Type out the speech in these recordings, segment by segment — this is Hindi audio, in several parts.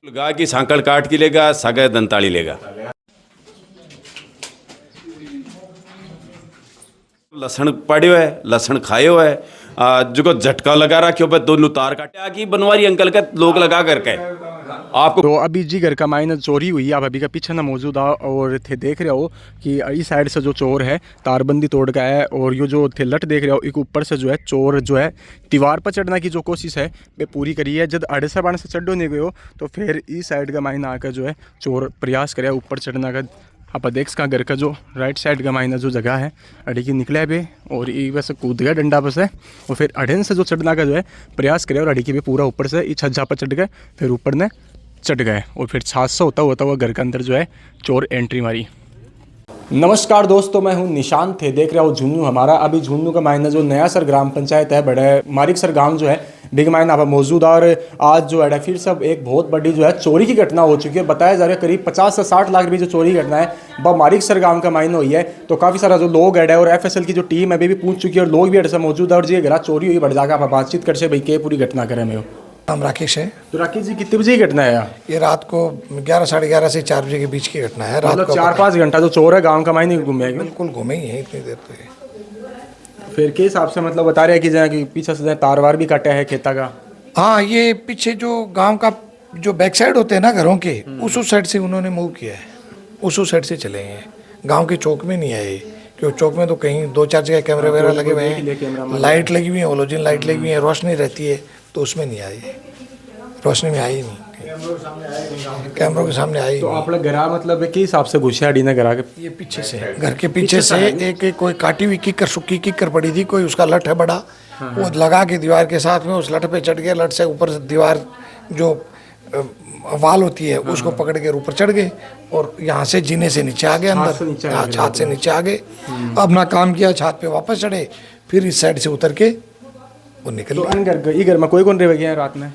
गा की सांकड़ काट की लेगा, सगा दंताली लेगा। लसण पड़ियो है, लसण खायो है, जो झटका लगा रखियो पे दोनों तार काटे आकी बनवारी अंकल का लोग लगा करके आपको। तो अभी जी घर का मायने चोरी हुई, आप अभी का पीछे ना मौजूद आ और थे देख रहे हो कि इस साइड से जो चोर है तारबंदी तोड़ का है, और ये जो थे लट देख रहे हो एक ऊपर से जो है चोर जो है दीवार पर चढ़ने की जो कोशिश है वे पूरी करी है। जब अड़े से बाण से चढ़ो नहीं गए हो तो फिर इस साइड का मायने आकर जो है चोर प्रयास करे ऊपर चढ़ने का। आप देख सका घर का जो राइट साइड का मायना जो जगह है अड़ी की निकले भी और ये वैसे कूद गया डंडा पर से, और फिर अड़ेन से जो चढ़ना का जो है प्रयास करे और अड़ी की भी पूरा ऊपर से इस छज्जा पर चढ़ गए, फिर ऊपर ने चढ़ गए और फिर हादसा होता हुआ घर के अंदर जो है चोर एंट्री मारी। नमस्कार दोस्तों, मैं हूं निशांत, थे देख रहे हो झुन्नू हमारा। अभी झुन्नू का मायना जो नया सर ग्राम पंचायत है बड़े मारिक सर गांव जो है बिग मायना आप मौजूद, और आज जो है फिर सब एक बहुत बड़ी जो है चोरी की घटना हो चुकी है। बताया जा रहा है करीब 50 से 60 लाख रुपये जो चोरी की घटना है वह मारिक सर गांव का मायना हुई है। तो काफ़ी सारा जो लोग है और FSL की जो टीम है अभी भी पूछ चुकी है और लोग भी ऐसा मौजूद है, और जी घर चोरी हुई बढ़ जाकर आप बातचीत कर से भाई क्या पूरी घटना करें मैं। नाम राकेश है। तो राकेश जी कितने बजे की घटना है? ये रात को 11 साढ़े 11 से 4 बजे के बीच की घटना है। रात मतलब को 4-5 घंटा जो चोर है गांव का मायने घूमे बिल्कुल घूमे ही है इतनी देर तो ये। फिर के हिसाब से मतलब बता रहे हैं कि जहाँ कि पीछे से तारवार भी काटा है खेता का। हाँ, ये पीछे जो गांव का जो बैक साइड होते हैं ना घरों के, उस साइड से उन्होंने मूव किया है, उस साइड से चले हैं। गांव के चौक में नहीं आए, क्योंकि चौक में तो कहीं 2-4 जगह कैमरे वगैरह लगे हुए हैं, लाइट लगी हुई है, ओलोजिन लाइट लगी हुई है, रोशनी रहती है, तो उसमें नहीं आए, रोशनी में आई नहीं, कैमरों के सामने आई। तो आप लोग घरा मतलब के हिसाब से घुसे अड़ी ने घरा के? ये पीछे से, घर के पीछे से एक कोई काटी हुई कीकर, सूखी कीकर पड़ी थी, कोई उसका लठ है बड़ा, वो लगा के दीवार के साथ में उस लठ पे चढ़ गए, लठ से ऊपर से दीवार जो वाल होती है उसको पकड़ के ऊपर चढ़ गए और यहाँ से जीने से नीचे आ गए, अंदर छत से नीचे आ गए। अपना काम किया, छत पे वापस चढ़े, फिर इस साइड से उतर के वो निकल गए। घर में कोई कौन रह गया रात में?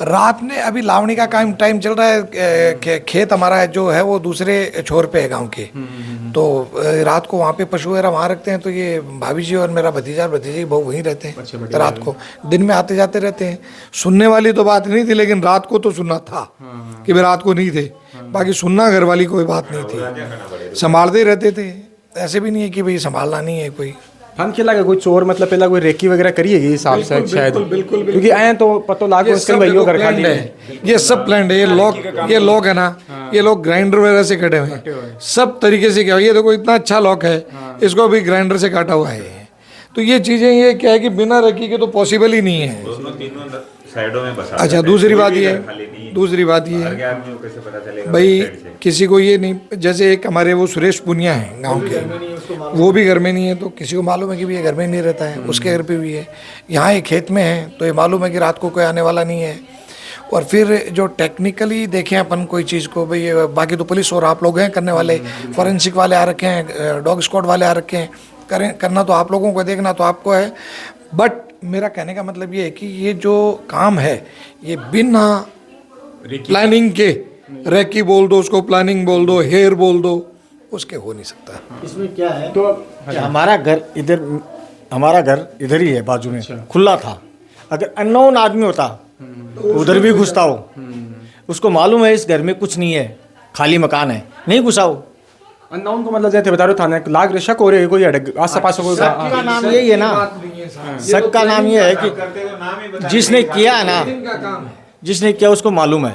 रात में अभी लावणी का टाइम चल रहा है, खेत हमारा जो है वो दूसरे छोर पे है गांव के, तो रात को वहाँ पे पशु वगैरह वहाँ रखते हैं, तो ये भाभी जी और मेरा भतीजा और भतीजे बहु वहीं रहते हैं। रात को दिन में आते जाते रहते हैं। सुनने वाली तो बात नहीं थी, लेकिन रात को तो सुनना था कि वे रात को नहीं थे, बाकी सुनना घर वाली कोई बात नहीं थी, संभालते रहते थे। ऐसे भी नहीं है कि भाई संभालना नहीं है कोई। हम क्या लगा कोई चोर मतलब पहला कोई रेकी वगैरह करिएगी हिसाब से शायद, क्योंकि आए तो पता लागो इसके भाइयों घर खाली है। ये सब प्लान है, ये लॉक है ना, ये लोग ग्राइंडर वगैरह से कटे हुए हैं, सब तरीके से क्या, ये देखो इतना अच्छा लॉक है, इसको भी ग्राइंडर से काटा हुआ है। तो ये चीजें ये क्या है कि बिना रेकी के तो पॉसिबल ही नहीं है। साइडों में बसा। अच्छा, दूसरी बात ये है भाई, किसी को ये नहीं, जैसे एक हमारे वो सुरेश पुनिया है गांव के, वो भी घर में नहीं है, तो किसी को मालूम है कि ये घर में नहीं रहता है, उसके घर पे भी है। यहाँ एक खेत में है, तो ये मालूम है कि रात को कोई आने वाला नहीं है। और फिर जो टेक्निकली देखें अपन कोई चीज़ को भाई, बाकी तो पुलिस और आप लोग हैं करने वाले, फॉरेंसिक वाले आ रखे हैं, डॉग स्क्वाड वाले आ रखे हैं, करना तो आप लोगों को, देखना तो आपको है। बट मेरा कहने का मतलब ये है कि ये जो काम है ये बिना प्लानिंग के, रेकी बोल दो उसको, प्लानिंग बोल दो, हेयर बोल दो, उसके हो नहीं सकता। इसमें क्या है तो हमारा घर इधर ही है, बाजू में खुला था। अगर अननोन आदमी होता तो उधर भी घुसता हो, उसको मालूम है इस घर में कुछ नहीं है, खाली मकान है, नहीं घुसा हो। अननोन को मतलब जैसे बता रहे थाने लाग शक हो रहे कोई आस पास कोई, शक का नाम यही है ना, शक का नाम ये है कि जिसने किया ना, जिसने किया उसको मालूम है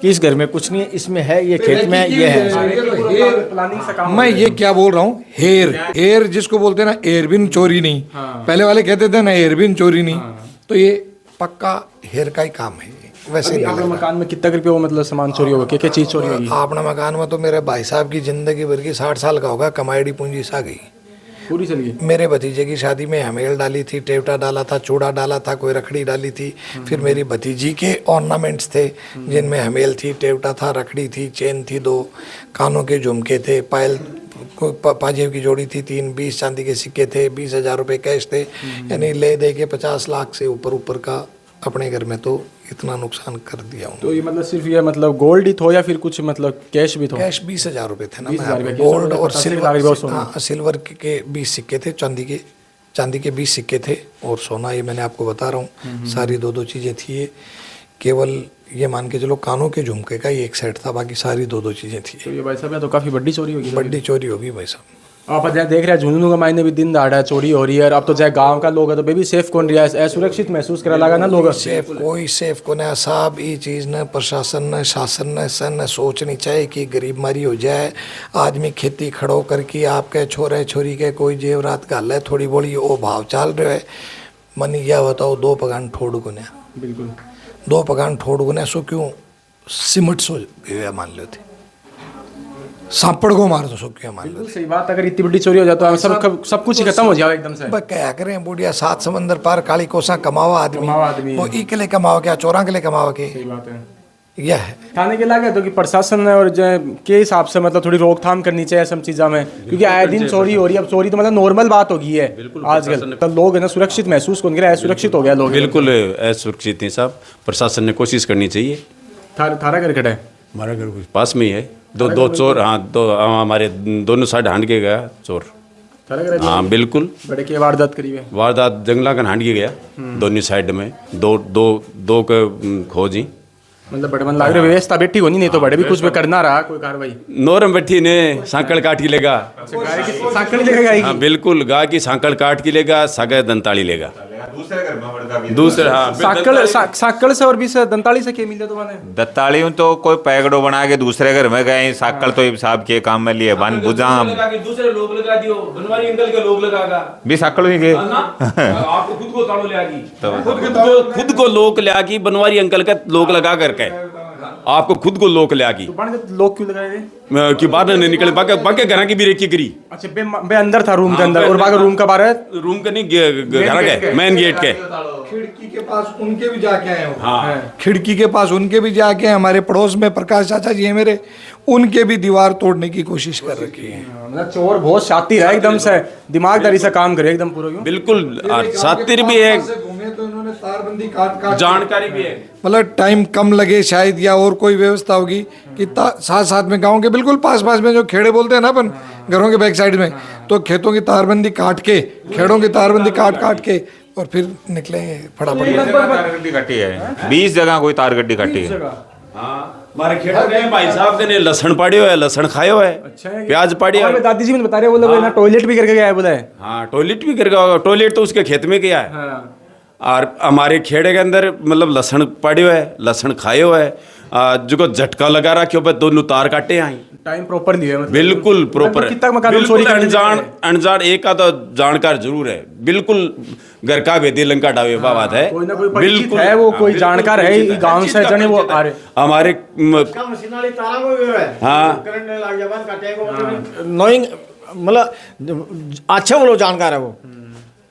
कि इस घर में कुछ नहीं है, इसमें है, ये खेत में है, ये है। मैं ये क्या बोल रहा हूँ, हेयर जिसको बोलते हैं ना, एयरबिन चोरी नहीं, पहले वाले कहते थे ना एयरबिन चोरी नहीं, तो ये पक्का हेयर का ही काम है। वैसे अपने मकान में कितना रुपये वो मतलब सामान चोरी होगा, क्या क्या चीज़ चोरी होगी? अपना मकान में तो मेरे भाई साहब की जिंदगी भर की 60 साल का होगा, कमाईडी पूंजी सा गई पूरी चली गई। मेरे भतीजे की शादी में हमेल डाली थी, टेवटा डाला था, चूड़ा डाला था, कोई रखड़ी डाली थी। फिर मेरी भतीजी के ऑर्नामेंट्स थे जिनमें हमेल थी, टेवटा था, रखड़ी थी, चेन थी, 2 कानों के झुमके थे, पायल पाजेब की जोड़ी थी, 3 20 चांदी के सिक्के थे, 20,000 रुपये कैश थे, यानी ले दे के 50 लाख से ऊपर का अपने घर में तो इतना नुकसान कर दिया हूँ। तो ये मतलब सिर्फ ये मतलब गोल्ड ही थो या फिर कुछ मतलब कैश भी थो? कैश 20,000 रुपये थे ना, गोल्ड और सिल्वर, हाँ सिल्वर के 20 सिक्के थे, चांदी के चांदी के 20 सिक्के थे और सोना, ये मैंने आपको बता रहा हूँ, सारी दो चीज़ें थी। ये केवल ये मान के चलो कानों के झुमके का ये एक सेट था, बाकी सारी दो चीज़ें थी। तो ये भाई साहब, ये तो काफ़ी बड़ी चोरी होगी। बड़ी चोरी होगी भाई साहब। आप जहाँ देख रहे हैं झुंझुनू का मायने भी दिन दहाड़ा चोरी हो रही है, और अब तो चाहे गांव का लोग है तो बेबी सेफ कौन रहा है, असुरक्षित महसूस करा लगा ना लोग। सेफ कोई सेफ को ना साहब, ये चीज़ न प्रशासन न शासन न सन न सोचनी चाहिए कि गरीब मारी हो जाए। आदमी खेती खड़ो करके आपके छोरे छोरी के कोई जेवरात गाल है थोड़ी बोली वो भाव चाल रहे है। मन यह बताओ 2 पगान ठोड़ गुने, बिल्कुल 2 पगान ठोड़ गुने सो क्यों सिमट सो मान लो थे, सांपड़ को मार दो सो क्यों मान लो। सही बात, अगर इतनी बड़ी चोरी हो जाए तो सब कुछ ही खत्म हो जाए एकदम से। क्या करें बुढ़िया, 7 समंदर पार काली कोसा कमावा आदमी वो ई के लिए कमावा क्या चोरा के लिए कमावा के। सही बात है। यह है थाने के लागे तो कि प्रशासन और जो के हिसाब से मतलब थोड़ी रोकथाम करनी चाहिए सब चीज़ों में, क्योंकि आए दिन चोरी हो रही है। अब चोरी तो मतलब नॉर्मल बात हो गई है आजकल, तो लोग है ना सुरक्षित महसूस कौन करे, असुरक्षित हो गया लोग। बिल्कुल असुरक्षित नहीं साहब, प्रशासन ने कोशिश करनी चाहिए। थारा घर खड़ा है, हमारा घर पास में ही है। दो चोर, हाँ हमारे दोनों साइड हांड के गया चोर। थारा घर हाँ बिल्कुल, बड़े की वारदात करी है। वारदात जंगला का हांड के गया दोनों साइड में, दो के खोजी। मतलब बड़े मन लाग रहे व्यवस्था बैठी होनी, नहीं तो बड़े भी कुछ भी करना रहा कोई कार्रवाई। नोरम बैठी ने सांकड़ काट की लेगा। गाय की सांकड़ लेगा हाँ बिल्कुल, गाय की सांकड़ काट की लेगा, सागर दंताली लेगा। दूसरे घर में बड़का भी दूसरे हाँ साकड़ से और भी से दंताली से के मिले तो माने दत्तालियों तो कोई पैगड़ो बना के दूसरे घर में गए, साकल तो साहब के काम में लिए बन बुझाम दूसरे लोग लगा दियो, बनवारी अंकल के लोग लगागा भी साकल भी गए। आपको खुद को ताड़ो ले आगी, खुद को लोक ले आगी, बनवारी अंकल का लोग लगा करके आपको खुद को लोक ले आगी। लोग क्यों लगाए कि बाहर नहीं निकले, बाकी घर की भी रेकी करी। अच्छा बे अंदर था रूम के अंदर, और बाकी रूम का बाहर, रूम के नहीं घर के मेन गेट के खिड़की के पास उनके भी जाके आए हो। हाँ खिड़की के पास उनके भी जाके, हमारे पड़ोस में प्रकाश चाचा जी है मेरे, उनके भी दीवार तोड़ने की कोशिश कर रखी है। मतलब चोर बहुत शातिर है, एकदम से दिमागदारी से काम करे एकदम पूरा। बिल्कुल शातिर भी है, घूमे तो इन्होंने तारबंदी काट जानकारी भी है। मतलब टाइम कम लगे शायद, या और कोई व्यवस्था होगी कि साथ साथ में गांव के बिल्कुल पास में जो खेड़े बोलते हैं ना अपन, घरों के बैक साइड में, तो खेतों की तारबंदी काट के, खेड़ों की तारबंदी काट के और फिर निकले फटाफट। तार गड्डी कटी है 20 जगह कोई तार गड्डी कटी है। हमारे खेड़ों के भाई साहब ने लहसुन पाड़ियो है, लहसुन खायो है, प्याज पाड़ियो है। दादी जी मुझे बता रहे वो लोग ना टॉयलेट भी करके गया है बोला है। हाँ टॉयलेट भी करके होगा, टॉयलेट तो उसके खेत में किया है। और हमारे खेड़े के अंदर मतलब लहसुन पाड़ियो है, लहसुन खायो है, जो झटका लगा रखियो पे दोनों तार काटे आई टाइम प्रॉपर लिया मतलब। बिल्कुल प्रॉपर, कितना मकान चोरी अनजान एक का तो जानकार जरूर है, बिल्कुल घर का भेदी लंका डावे बात है। कोई ना कोई बिल्कुल है, वो कोई जानकार है गांव से जने वो आ रहे हमारे हाँ नोइंग मतलब अच्छा वो लोग जानकार है वो।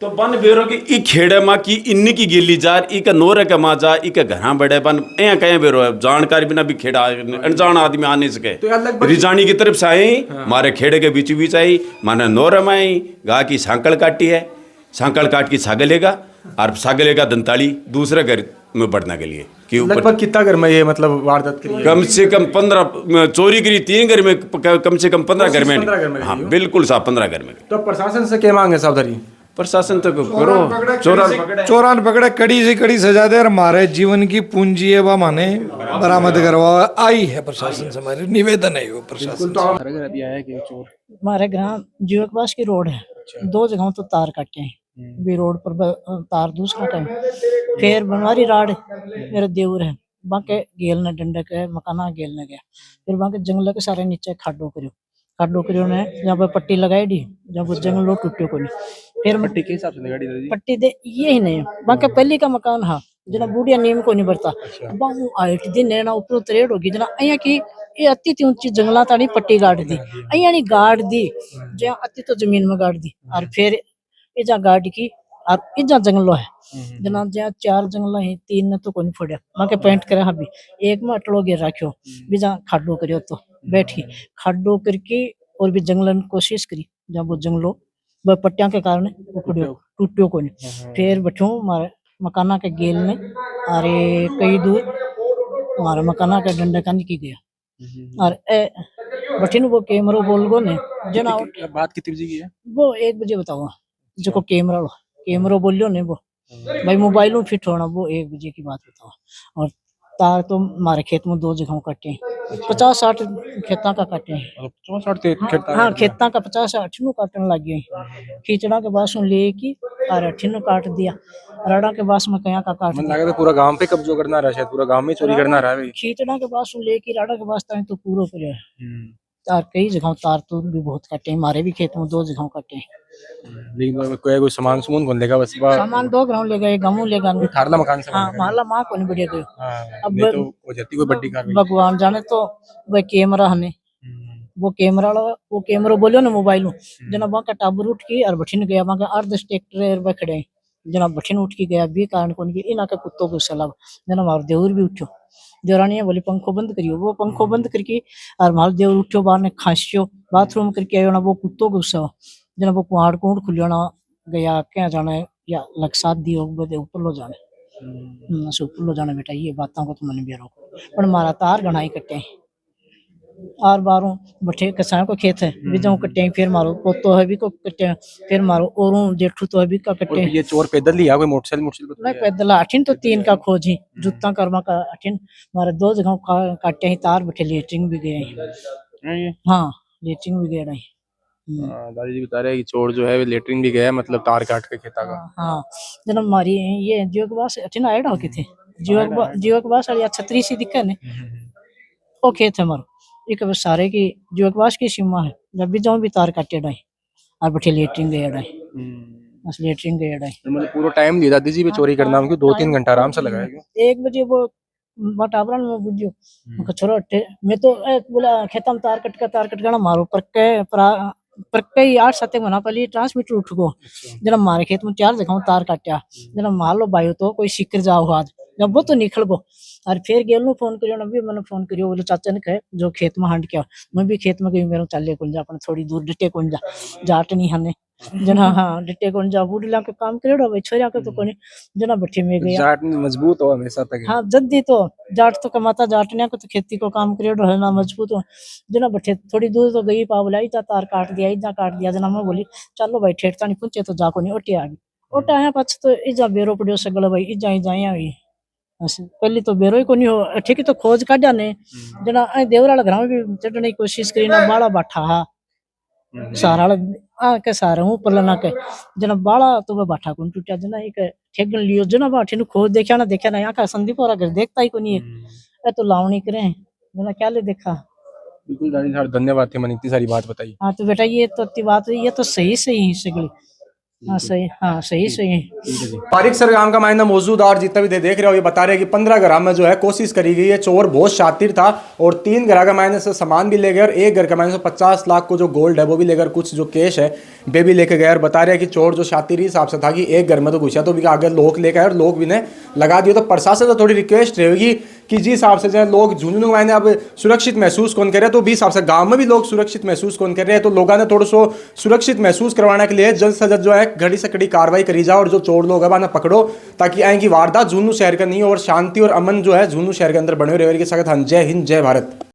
तो बन बेरो की ई खेड़े माँ की इन्नी की गिल्ली जार ई का नोरे का माजा ई का घरा बड़े बन ए कहीं बेरो है, जानकारी बिना भी खेड़ा अनजान आदमी आ नहीं सके। तो रिजानी की तरफ से आई हमारे खेड़े के बीच आई, माने नोरे में आई गा की सांकड़ काटी है, सांकड़ काट की सागलेगा और सागलेगा दंताली दूसरे घर में बढ़ने के लिए कि लगभग कितना घर में ये मतलब वारदात करी है? कम से कम 15 चोरी करी 3 घर में, कम से कम 15 घर में। हाँ बिल्कुल साहब 15 घर में। तो प्रशासन से क्या मांगे सावधानी? प्रशासन तो करो चोरान पकड़े कड़ी से कड़ी सजा दे और हमारे जीवन की पूंजी है वह माने बरामद करवा आई है प्रशासन से, हमारी निवेदन है वो प्रशासन। हमारे ग्राम जीवकवास की रोड है, 2 जगहों तो तार काटे हैं भी रोड पर तार दूसरा टाइम, फिर बनवारी राड मेरे देवर है बाके गेल ने डंडे के मकाना गेल ने गया, फिर बाके जंगल के सारे नीचे खाडो करियो ने जहाँ पर पट्टी लगाई दी, जहाँ पर जंगल टूटियो को नहीं, फिर पट्टी के हिसाब से गाड़ी दी पट्टी दे ये ही नहीं बाकी पहली का मकान हाँ जना बूढ़िया नीम को नहीं बरता बाहू आइट दिन नेना ऊपर तरेड़ होगी जना अया की ये अति ऊंची जंगला ताड़ी पट्टी गाड़ दी, अया नहीं गाड़ दी जहाँ अति तो जमीन में गाड़ दी, और फिर ये जहाँ गाड़ की और इजा जंगलो है जना जहाँ 4 जंगला है 3 ने तो कोई फोड़ा बाकी पेंट करे हाँ भी एक में अटलो गिर रखियो भी जहाँ खाडो करियो तो बैठी खाडो करके और भी जंगलन कोशिश करी जहाँ वो जंगलो वह पट्टियां के कारण टूटियो को नहीं, फिर बैठो हमारे मकाना के गेल में अरे कई दूर हमारे मकाना के डंडे का निकल गया और बठिन वो कैमरो बोल गो ने जना बात कितनी बजे की है? वो 1 बजे बताओ जो कैमरा बोलियो ने वो भाई मोबाइल में फिट होना वो 1 बजे की बात बताओ। और तार तो हमारे खेत में 2 जगहों कटे हैं, 50-60 खेतों का कटे हैं। 64 खेत हाँ खेतों का 50-60 नु काटने लग गए। खींचड़ा के बास ले की और 8 नु काट दिया, राड़ा के बास में कया का काट मन दिया। लगा तो पूरा गांव पे कब्जो करना रहा, शायद पूरा गांव में चोरी करना रहा है। खींचड़ा के बास ले की राड़ा के बास तक तो पूरा करे। तार कई जगहों तार तो भी बहुत कटे हैं, हमारे भी खेत में 2 जगहों कटे हैं। लेकिन कोई सामान सुमून कौन लेगा बस सामान 2 ग्राम ले गए, गमू ले गए। थारला मकान से हाँ माला माँ को नहीं बढ़िया गयो। अब नहीं तो हो जाती कोई बड़ी कार्रवाई। भगवान जाने तो वह कैमरा हने वो कैमरा बोलियो ना मोबाइल में जना वहाँ का टाबर उठ के और बठिन गया वहाँ का अर्ध ट्रैक्टर वे खड़े जना बठिन उठ के गया भी कारण कौन की इना का कुत्तों को सलाब जना मार देवर भी उठो देवरानी बोली पंखो बंद करियो, वो पंखो बंद करके और मार देवर उठो बाहर ने खांसियो बाथरूम करके आयो ना वो कुत्तों को गुस्सा जना वो कुहाड़ कूड़ खुलियो ना गया क्या जाने या लक्सात दियो बदे ऊपर लो जाने ऊपर लो जाने बेटा ये बातों को तो मन भी रोको पर मारा तार गणाई कटे आर बारों बठे किसान को खेत है बीजों कटे फिर मारो पोतो है भी को कटे फिर मारो औरों जेठू तो है भी का कटे। ये चोर पैदल ही आ कोई मोटरसाइकिल नहीं पैदल 8 तो 3 का खोज ही जूता कर्मा का 8 मारे 2 जगह काटे ही तार बठे लेटरिंग भी गए। हाँ लेटरिंग भी गए नहीं। दादाजी बता रहे हैं कि चोर जो है लेटरिंग भी गया मतलब तार काट के खेता का। हाँ जन्म मारी ये जियो के पास 8 आइड हो के थे जियो के पास या छतरी सी दिक्कत ने ओ खेत है मारो एक बस सारे की जियो के पास की सीमा है जब भी जाऊं भी तार काटे डाई और बठे लेटरिंग गए डाई बस लेटरिंग गए डाई मतलब पूरा टाइम दिया दादी जी पे चोरी करना उनको 2-3 घंटा आराम से लगाया। 1 बजे वो बटाबरन में बुझियो छोरो अट्ठे मैं तो बोला खेतम तार कट का ना मारो पर कई 8-7 महीना पहले ट्रांसमीटर उठ गो जब हमारे खेत में 4 जगह तार काटा जब मान लो बायो तो कोई सिकर जाओ आज जब वो तो निकल गो और फिर गेल फोन करियो नबी मैंने फोन करियो बोले चाचा ने कहे जो खेत में हांड क्या मैं भी खेत में गई मेरे चले कुल जा अपन थोड़ी दूर डिटे कुल जा जाट नहीं हने जना हाँ डिटे कुल जा बुढ़ला के काम करियो भाई छोरा के तो कोनी जना बट्ठी में गया जाट मजबूत हो हमेशा तक। हाँ जल्दी तो जाट तो कमाता जाटने को तो खेती को काम करियो है ना मजबूत हो जना बट्ठे थोड़ी दूर तो गई पावला ही तार काट दिया जना मैं बोली चलो भाई ठेठता नहीं पूछे तो जाको नहीं ओटे आ गई ओटा है पछ तो इजा बेरो पड़ियो सगल भाई इजा ही जाया हुई पहले तो बेरो ही को नहीं हो ठीक तो खोज काढ़ा ने जना देवराला घर में भी चढ़ने की कोशिश करी ना बाड़ा बाठा हा सारा आ के सारे हूं पर ना के जना बाड़ा तो वह बाठा को टूटा जना एक ठेगन लियो जना बाठे नु खोज देखा ना यहाँ का संदीप और अगर देखता ही को नहीं है तो लावणी करे जना क्या ले देखा। बिल्कुल दादी साहब धन्यवाद थे, मैंने इतनी सारी बात बताई। हाँ तो बेटा ये तो इतनी बात ये तो सही सगली हाँ सही तारिक सरगाम का मायना मौजूद और जितना भी देख रहे हो ये बता रहे हैं कि 15 ग्राम में जो है कोशिश करी गई है। चोर बहुत शातिर था और 3 ग्राम का मायने से सामान भी ले गए और 1 घर का मायने से 50 लाख को जो गोल्ड है वो भी लेकर कुछ जो कैश है वे भी लेके गए। और बता रहे हैं कि चोर जो शातिर हिसाब से था कि एक घर में तो घुसा तो भी आगे लोग लेकर आए और लोग भी ने लगा दिए। तो प्रशासन से थोड़ी रिक्वेस्ट रहेगी कि जिस हिसाब से जो है लोग झुंझुनू मायने अब सुरक्षित महसूस कौन कर रहे हैं तो भी हिसाब से गांव में भी लोग सुरक्षित महसूस कौन कर रहे हैं तो लोगों ने थोड़ा सो सुरक्षित महसूस करवाने के लिए जल्द से जल्द जो है घड़ी से कड़ी कार्रवाई करी जाए और जो चोर लोग है पकड़ो ताकि आएंगी वारदात झुंझुनू शहर का नहीं और शांति और अमन जो है झुंझुनू शहर के अंदर बने रहे। जय हिंद जय भारत।